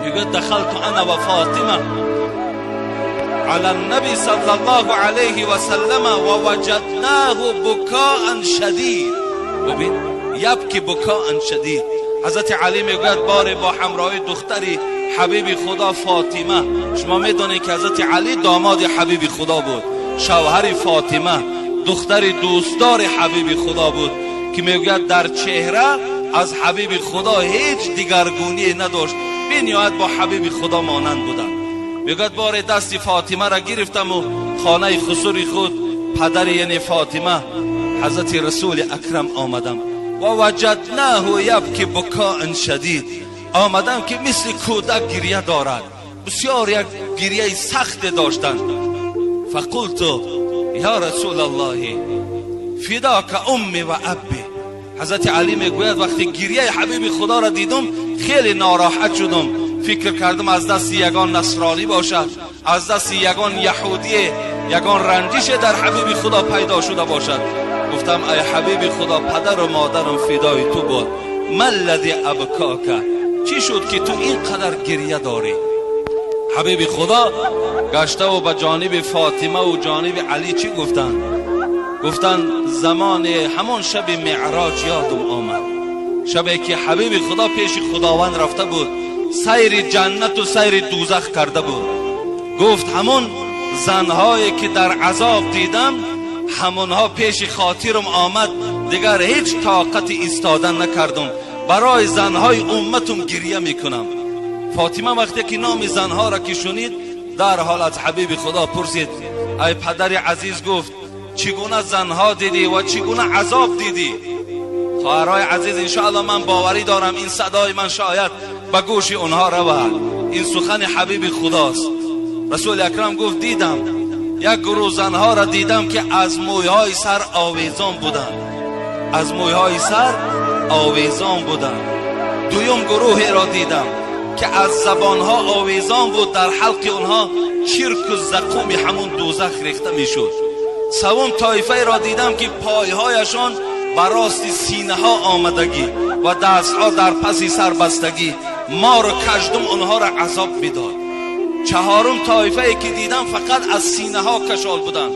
میگه دخلت انا و فاطمه على النبي صلى الله عليه وسلم ووجدناه بكاء شدید. ببین یبکی بکاء شدید. حضرت علی میگوید بار با همراهی دختری حبیب خدا فاطمه. شما میدونید که حضرت علی داماد حبیب خدا بود، شوهر فاطمه دختر دوستدار حبیب خدا بود که میگوید در چهره از حبیب خدا هیچ دیگرگونی نداشت، بی نهایت با حبیب خدا مانند بودند. میگوید بار دست فاطمه را گرفتم و خانه خسوری خود پدر یعنی فاطمه حضرت رسول اکرم آمدم و وجدناه یبکی بکاء شدید. آمدم که مثل کودک گریه دارد، بسیار یک گریه سخت داشتند. فقلت یا رسول الله فداک امی و ابی. حضرت علی میگوید وقتی گریه حبیب خدا را دیدم خیلی ناراحت شدم، فکر کردم از دست یگان نصرانی باشد، از دست یگان یهودی، یگان رنجش در حبیب خدا پیدا شده باشد. گفتم ای حبیب خدا پدر و مادرم فدای تو بود، ما الذی ابکاک، چی شد که تو اینقدر گریه داری؟ حبیب خدا گشته و به جانب فاطمه و جانب علی چی گفتن؟ گفتن زمان همون شب معراج یادم آمد، شبی که حبیب خدا پیش خداوند رفته بود، سیر جنت و سیر دوزخ کرده بود. گفت همون زنهایی که در عذاب دیدم همونها پیش خاطرم آمد، دیگر هیچ طاقت ایستادن نکردم، برای زنهای امتم گریه میکنم. فاطمه وقتی که نام زنها را که شنید در حال از حبیب خدا پرسید ای پدر عزیز، گفت چگونه زنها دیدی و چگونه عذاب دیدی؟ خواهرای عزیز انشاءالله من باوری دارم این صدای من شاید به گوش اونها رود، این سخن حبیب خداست. رسول اکرم گفت دیدم یک گروه زنها را دیدم که از مویهای سر آویزان بودند، از مویهای سر آویزان بودند. دویم گروهی را دیدم که از زبانها آویزان بود، در حلق اونها چرک و زقوم همون دوزخ ریخته میشد. سوم طایفه را دیدم که پایهایشان براست سینه ها آمدگی و دستها در پس سر بستگی، مار و کژدم اونها را عذاب میداد. چهارم طایفه که دیدم فقط از سینه ها کشال بودند.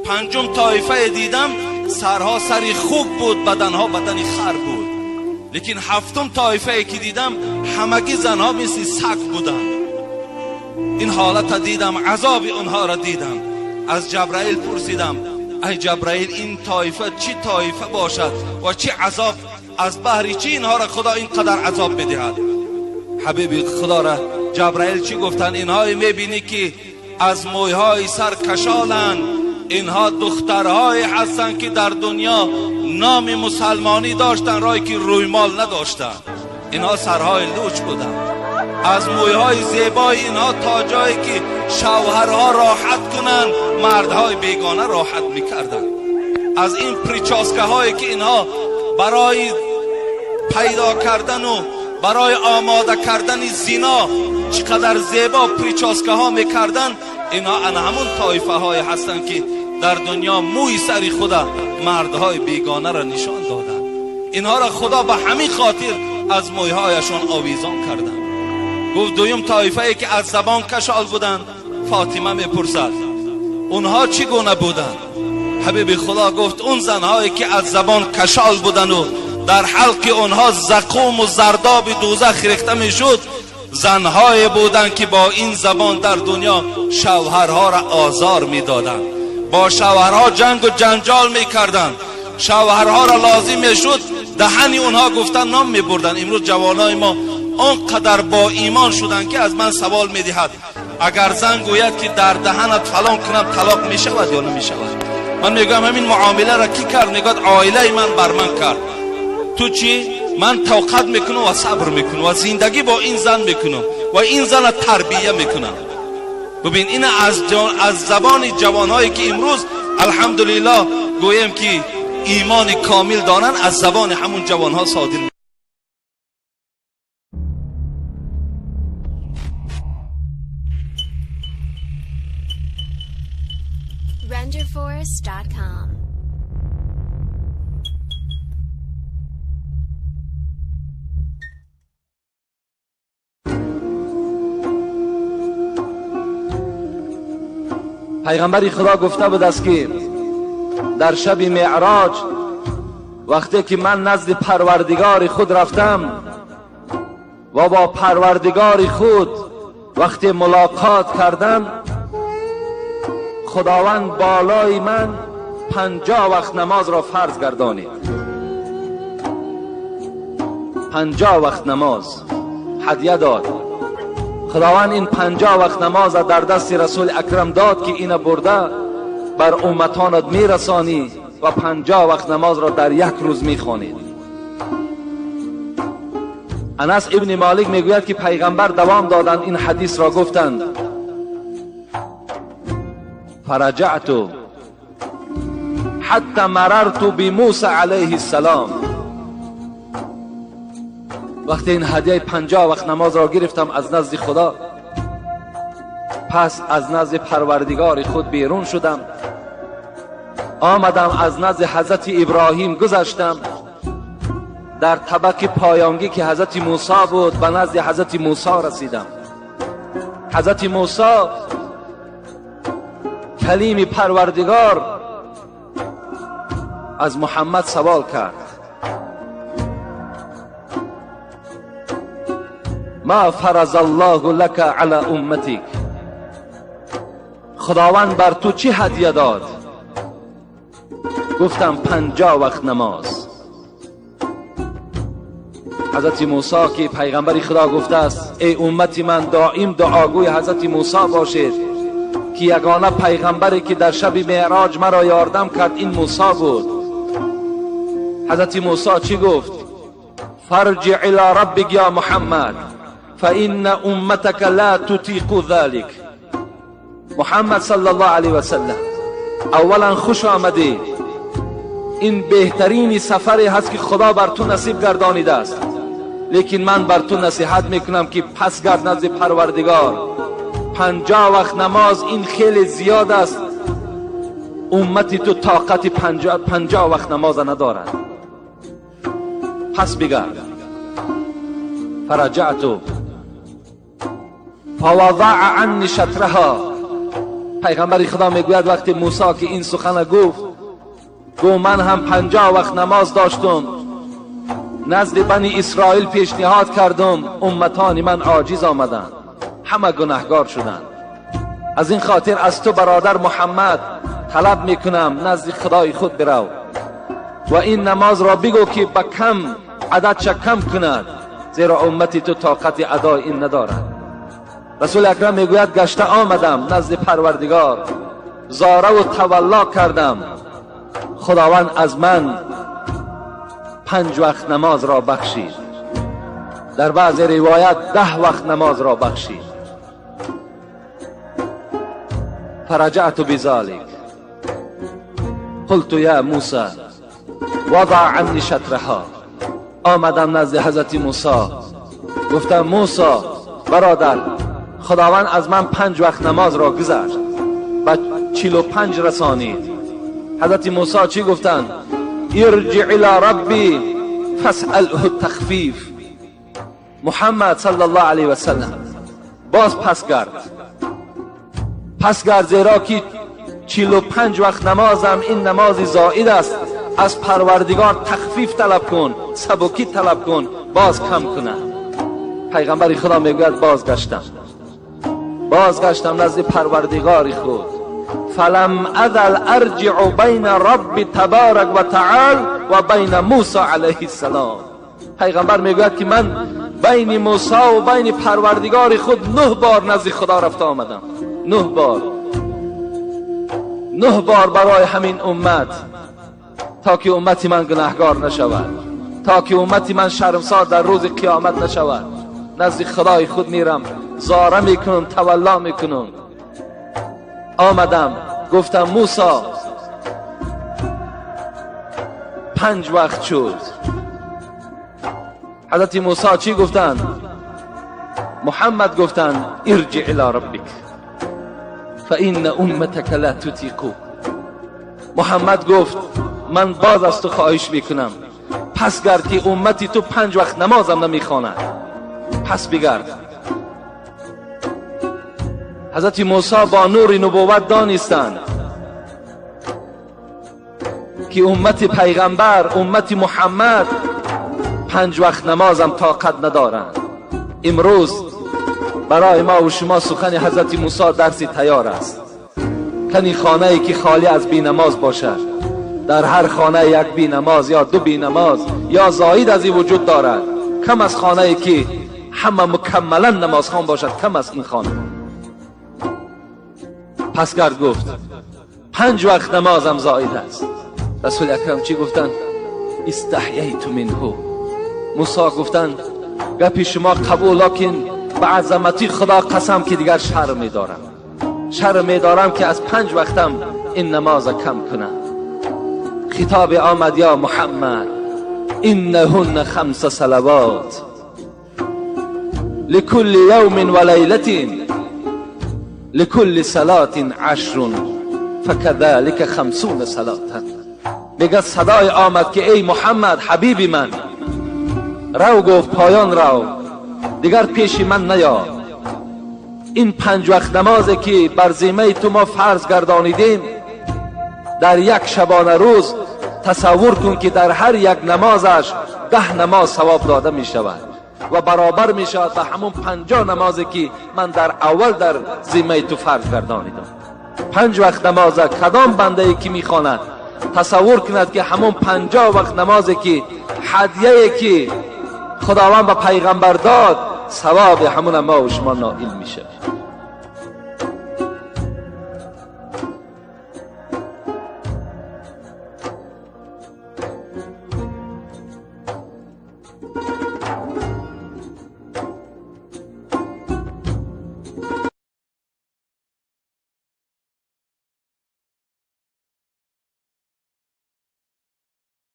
پنجم طایفه دیدم سرها سری خوب بود، بدنها بدنی خر بود. لیکن هفتم طایفه که دیدم همگی زنها مثل سگ بودند. این حالت دیدم، عذاب اونها را دیدم. از جبرائیل پرسیدم ای جبرائیل این طایفه چی طایفه باشد و چی عذاب، از بحری چی اینها را خدا اینقدر عذاب بدهد؟ حبیب خدا را جبرائیل چی گفتن؟ اینها میبینی که از مویهای سر کشالند، اینها دخترهای هستند که در دنیا نام مسلمانی داشتن رای که روی مال نداشتن، اینها سرهای لوچ بودن. از مویهای زیبای اینها تا جایی که شوهرها راحت کنند مردهای بیگانه راحت میکردن. از این پریچاسکه هایی که اینها برای پیدا کردن و برای آماده کردن زنا چقدر زیبا پریچاسکه ها میکردن، اینها همون طایفه های هستن که در دنیا موی سری خدا مردهای بیگانه را نشان دادن. اینها را خدا به همین خاطر از مویهایشان آویزان کردن. گفت دویم طایفه ای که از زبان کشال بودن. فاطمه میپرسد اونها چگونه بودن؟ حبیب خدا گفت اون زنهایی که از زبان کشال بودن و در حلق اونها زقوم و زرداب دوزخ ریخته میشد، زنهای بودند که با این زبان در دنیا شوهرها را آزار میدادند، با شوهرها جنگ و جنجال میکردند، شوهرها را لازم میشد دهنی اونها گفتن نام میبردن. امروز جوانای ما آنقدر با ایمان شدن که از من سوال میدهد اگر زن گوید که در دهنت فلان کنم طلاق میشود یا نمیشود؟ من میگم همین معامله را کی کرد؟ میگه عائله من بر من کرد. تو چی؟ من توقت میکنم و صبر میکنم و زندگی با این زن میکنم و این زن تربیه میکنم. ببین این از زبان جوانهایی که امروز الحمدلله گویم که ایمان کامل دارن، از زبان همون جوانها صادر میشه. RenderForest.com پیغمبر خدا گفته بود است که در شب معراج وقتی که من نزد پروردگار خود رفتم و با پروردگار خود وقتی ملاقات کردم، خداوند بالای من 50 وقت نماز را فرض گردانید. 50 وقت نماز هدیه داد. خداوند این 50 وقت نماز در دست رسول اکرم داد که اینو برده بر امتانت میرسانی و 50 وقت نماز را در یک روز میخوانید. انس ابن مالک میگوید که پیغمبر دوام دادند این حدیث را گفتند: فرجعت حتی مررت بموسی علیه السلام. وقتی این هدیه 50 وقت نماز را گرفتم از نزد خدا، پس از نزد پروردگار خود بیرون شدم، آمدم از نزد حضرت ابراهیم گذشتم، در طبق پایانگی که حضرت موسی بود به نزد حضرت موسی رسیدم. حضرت موسی کلیم پروردگار از محمد سوال کرد: ما فرض الله لك على امتك؟ خداوند بر تو چی هدیه داد؟ گفتم 50 وقت نماز. حضرت موسی که پیغمبر خدا گفته است ای امتی من دائم دعاگوی حضرت موسی باشید که یگانه پیغمبری که در شب معراج مرا یاردم کرد این موسی بود. حضرت موسی چی گفت؟ فرجع الى ربک یا محمد فإن امتك لا تطيق ذلك. محمد صلی الله علیه و سلم، اولا خوش آمدی. این بهترین سفری هست که خدا بر تو نصیب گردانیده است، لیکن من بر تو نصیحت میکنم که پس گرد نزد پروردگار. 50 وقت نماز این خیلی زیاد است، امتی تو طاقت 50 وقت نماز ندارد. پس بگرد. فرجعت فوضع عنی شطرها. پیغمبر خدا میگوید وقتی موسی که این سخن گفت، من هم 50 وقت نماز داشتم، نزد بنی اسرائیل پیشنهاد کردم، امتان من عاجز آمدند، همه گناهگار شدند. از این خاطر از تو برادر محمد طلب میکنم نزد خدای خود برو و این نماز را بگو که با کم عددش کم کند، زیرا امتی تو طاقت ادای این ندارد. رسول اکرم میگوید گشته آمدم نزد پروردگار، زاره و تولا کردم، خداوند از من 5 وقت نماز را بخشید، در بعض روایت 10 وقت نماز را بخشید. فرجعت بذلك قلت یا موسی وضع عنی شطرها. آمدم نزد حضرت موسی، گفتم موسی برادر، خداوند از من 5 وقت نماز را گذشت و 45 رسانید. حضرت موسی چی گفتند؟ ارجع الى ربی فاسأله التخفیف. محمد صلی الله علیه و سلم باز پس گرد، زیرا که 45 وقت نمازم این نماز زائد است، از پروردگار تخفیف طلب کن، سبکی طلب کن، باز کم کنه. پیغمبر خدا میگوید بازگشتم نزد پروردگار خود، فلم ازل ارجع بین رب تبارک و تعال و بین موسی علیه السلام. پیغمبر میگوید که من بین موسی و بین پروردگار خود 9 بار نزد خدا رفته آمدم. 9 بار برای همین امت، تا که امتی من گناهگار نشود، تا که امتی من شرمسار در روز قیامت نشود. نزد خدای خود میرم، زاره میکنم، تولا میکنم. آمدم گفتم موسی 5 وقت شد. حضرت موسی چی گفتند؟ محمد گفتند ارجع الی ربک فإن امتك لا تطیق. محمد گفت من باز از تو خواهش میکنم، پس گرد که امتی تو 5 وقت نمازم نمیخواند، پس بگرد. حضرت موسی با نور نبوت دانستند که امت پیغمبر، امت محمد 5 وقت نمازم طاقت ندارند. امروز برای ما و شما سخن حضرت موسی درسی تیار است. کنی خانه ای که خالی از بی نماز باشد، در هر خانه یک بی نماز یا 2 بی نماز یا زاید از این وجود دارد. کم از خانه ای که همه مکملا نمازخوان باشد، کم از این خانه. پس گرد گفت 5 وقت نمازم زاید است. رسول اکرم چی گفتن؟ استحییت منه. موسی گفتن گپی شما قبول، لکن به عظمتی خدا قسم که دیگر شرم می‌دارم که از 5 وقتم این نماز کم کنم. خطاب آمد یا محمد انهن 5 صلوات لكل يوم وليلة لكل صلاة 10 فكذلك 50 صلاة. میگه صدای آمد که ای محمد حبیبی من، رو گفت پایان رو، دیگر پیش من نیا. این 5 وقت نمازی که بر ذمه تو ما فرض گردانیدیم، در یک شبانه روز تصور کن که در هر یک نمازش 10 نماز ثواب داده می شود و برابر می شود به همون 50 نمازی که من در اول در ذمه تو فرض گردانیدم. 5 وقت نماز کدام بنده ای که می خواند تصور کند که همون 50 وقت نمازی که هدیه‌ای که خداوند به پیغمبر داد، ثواب همون ما و شما نائل میشه.